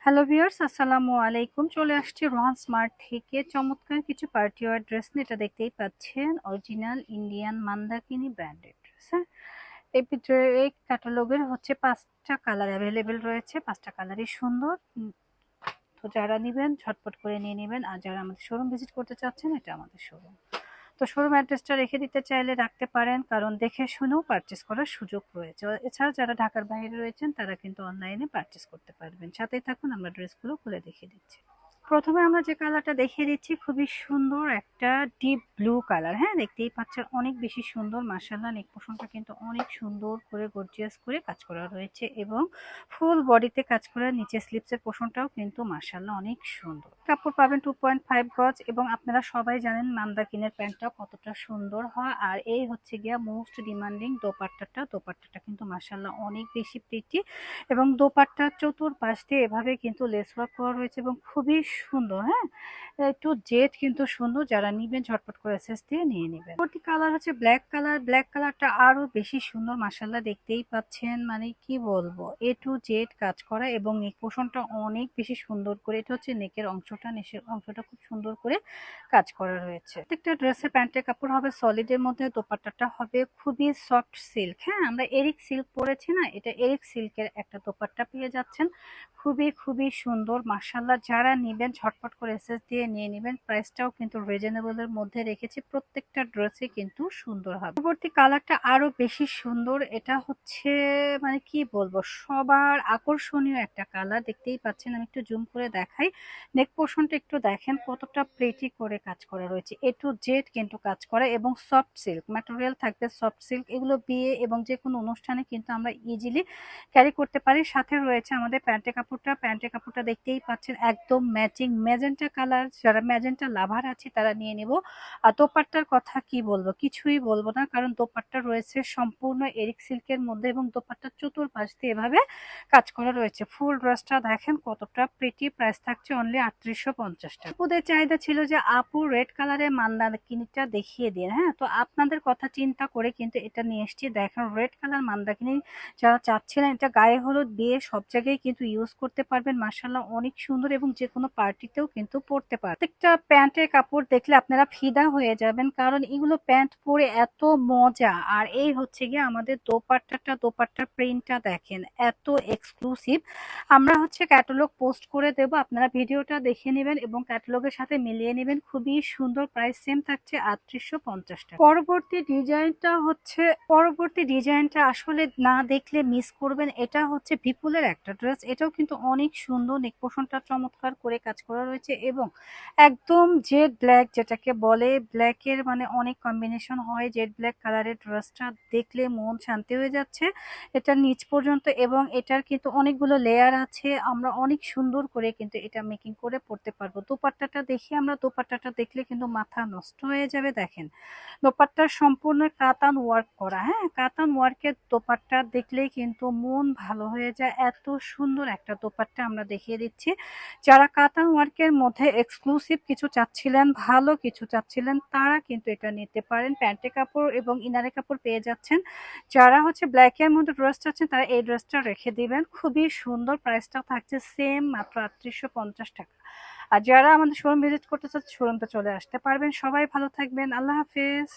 Hello viewers, আসসালামু আলাইকুম। চলে আসছি রোহান স্মার্ট থেকে চমৎকার কিছু পার্টি ওয়্যার ড্রেস নিয়ে। এটা দেখতেই পাচ্ছেন অরিজিনাল ইন্ডিয়ান মান্দাকিনি ব্র্যান্ডেড ড্রেস। হ্যাঁ, এই ভিতরে এই ক্যাটালগের হচ্ছে 5টা কালার অ্যাভেলেবেল রয়েছে। 5টা কালারই সুন্দর। তো যারা নিবেন ঝটপট করে নিয়ে নেবেন, আর যারা আমাদের শোরুম ভিজিট করতে চাচ্ছেন, এটা আমাদের শোরুম। তো শোরুম অ্যাড্রেসটা রেখে দিতে চাইলে রাখতে পারেন, কারণ দেখে শুনেও পারচেস করার সুযোগ রয়েছে। এছাড়া যারা ঢাকার বাইরে রয়েছেন তারা কিন্তু অনলাইনে পারচেস করতে পারবেন। সাথেই থাকুন, আমরা ড্রেসগুলো খুলে দেখিয়ে দিচ্ছি। প্রথমে আমরা যে কালারটা দেখিয়ে দিচ্ছি, খুবই সুন্দর একটা ডিপ ব্লু কালার। হ্যাঁ, দেখতেই পাচ্ছেন অনেক বেশি সুন্দর। মাশাআল্লাহ, নেক পোর্শনটা কিন্তু অনেক সুন্দর করে গর্জিয়াস করে কাজ করা রয়েছে এবং ফুল বডিতে কাজ করা। নিচে স্লিপসের পোর্শনটাও কিন্তু মাশাআল্লাহ অনেক সুন্দর। কাপড় পাবেন 2.5 গজ এবং আপনারা সবাই জানেন মান্দাকিনের প্যান্টটা কতটা সুন্দর হয়। আর এই হচ্ছে গিয়া মোস্ট ডিমান্ডিং দোপাট্টাটা কিন্তু মাশাআল্লাহ অনেক বেশি প্রিটি এবং দোপাট্টার চতুর্পাশ দিয়ে এভাবে কিন্তু লেস ওয়ার্ক করা রয়েছে এবং খুবই সুন্দর। হ্যাঁ, একটু জেড কিন্তু সুন্দর। যারা নিবেন ঝটপট করে এসএস দিয়ে নিয়ে নেবেন। পরবর্তী কালার হচ্ছে ব্ল্যাক কালার। ব্ল্যাক কালারটা আরো বেশি সুন্দর। মাশাআল্লাহ, দেখতেই পাচ্ছেন, মানে কি বলবো, এ টু জেড কাজ করা এবং নেক পোর্শনটা অনেক বেশি সুন্দর করে। এটা হচ্ছে নেকের অংশটা, নেকের অংশটা খুব সুন্দর করে কাজ করা রয়েছে। প্রত্যেকটা ড্রেসের প্যান্টের কাপড় হবে সলিডের মধ্যে, দোপাট্টাটা হবে খুবই সফট সিল্ক। হ্যাঁ, আমরা এরিক সিল্ক পরেছি না, এটা এরিক সিল্কের একটা দোপাট্টা পেয়ে যাচ্ছেন। খুবই খুবই সুন্দর। মাশাআল্লাহ, যারা নিবেন ঝটপট করে এসএস দিয়ে নিয়ে নেবেন। প্রাইসটাও কিন্তু রিজনেবল এর মধ্যে রেখেছি। প্রত্যেকটা ড্রেসই কিন্তু সুন্দর হবে। পরবর্তী কালারটা আরো বেশি সুন্দর। এটা হচ্ছে, মানে কি বলবো, সবার আকর্ষণীয় একটা কালার। দেখতেই পাচ্ছেন, আমি একটু জুম করে দেখাই। নেক পোর্শনটা একটু দেখেন কতটা প্রেটি করে কাজ করা রয়েছে। এ টু জেড কিন্তু কাজ করা এবং সফট সিল্ক ম্যাটেরিয়াল থাকবে। সফট সিল্ক, এগুলো বিয়ে এবং যে কোনো অনুষ্ঠানে কিন্তু আমরা ইজিলি ক্যারি করতে পারি। সাথে রয়েছে আমাদের প্যান্টের কাপড়টা দেখতেই পাচ্ছেন একদম ম্যাচিং ম্যাজেন্টা কালার। যারা ম্যাজেন্টা লাভার আছে তারা নিয়ে নেব। আর দোপাট্টার কথা কি বলবো, কিছুই বলবো না, কারণ দোপাট্টা রয়েছে সম্পূর্ণ এরিক সিল্কের মধ্যে এবং দোপাট্টার চতুর্পাশ দিয়ে এভাবে কাজ করা রয়েছে। ফুল ড্রেসটা দেখেন কতটা প্রিটি। প্রাইস থাকছে অনলি 3850 টাকা। আপুদের চাহিদা ছিল যে আপু রেড কালারের মান্দাকিনিটা দেখিয়ে দিন। হ্যাঁ, তো আপনাদের কথা চিন্তা করে কিন্তু এটা নিয়ে এসেছি। দেখেন, রেড কালার মান্দাকিনি যারা চাচ্ছিলেন, এটা গায়ে হলুদ বিয়ে সব জায়গায় কিন্তু ইউজ করতে পারবেন। মাশাআল্লাহ অনেক সুন্দর এবং যে কোনো পার্টিতেও কিন্তু পরতে পারবেন। প্রত্যেকটা প্যান্টের কাপড় দেখলে আপনারা ফিদা হয়ে যাবেন, কারণ এগুলো প্যান্ট পরে এত মজা। আর এই হচ্ছে গিয়ে আমাদের দোপাট্টার প্রিন্টটা দেখেন এত এক্সক্লুসিভ। আমরা হচ্ছে ক্যাটালগ পোস্ট করে দেব, আপনারা ভিডিওটা দেখে নেবেন এবং ক্যাটালগের সাথে মিলিয়ে নেবেন। খুবই সুন্দর। প্রাইস সেম থাকছে 3850 টাকা। পরবর্তী ডিজাইনটা আসলে না দেখলে মিস করবেন। এটা হচ্ছে বিপুলের একটা ড্রেস। এটাও কিন্তু অনেক সুন্দর। নেক পোর্শনটা চমৎকার করে কাজ করা রয়েছে এবং একদম জেড ব্ল্যাক, যেটাকে বলে ব্ল্যাকের মানে অনেক কম্বিনেশন হয়। জেড ব্ল্যাক কালারের ড্রেসটা দেখলে মন শান্তি হয়ে যাচ্ছে। এটা নিচ পর্যন্ত এবং এটার কিন্তু অনেকগুলো লেয়ার আছে। আমরা অনেক সুন্দর করে কিন্তু এটা মেকিং করে পড়তে পারবো। দোপাট্টাটা দেখলে কিন্তু মাথা নষ্ট হয়ে যাবে। দেখেন, দোপাট্টার সম্পূর্ণ কাতান ওয়ার্ক করা। হ্যাঁ, কাতান ওয়ার্কের দোপাট্টা দেখলেই কিন্তু মন ভালো হয়ে যায়। এত সুন্দর একটা দোপাট্টা আমরা দেখিয়ে দিচ্ছি। যারা কাতান ওয়ার্কের মধ্যে এক্সক্লুসিভ কিছু চাচ্ছিলেন, ভালো কিছু চাচ্ছিলেন, তারা কিন্তু এটা নিতে পারেন। প্যান্টের কাপড় এবং ইনারের কাপড় পেয়ে যাচ্ছেন। যারা হচ্ছে ব্ল্যাকের মধ্যে ড্রেস চাচ্ছেন তারা এই ড্রেসটা রেখে দিবেন। খুবই সুন্দর। প্রাইসটা থাকছে সেম, মাত্র 3850 টাকা। আর যারা আমাদের শোরুম ভিজিট করতে চাচ্ছে, শোরুমটা চলে আসতে পারবেন। সবাই ভালো থাকবেন। আল্লাহ হাফেজ।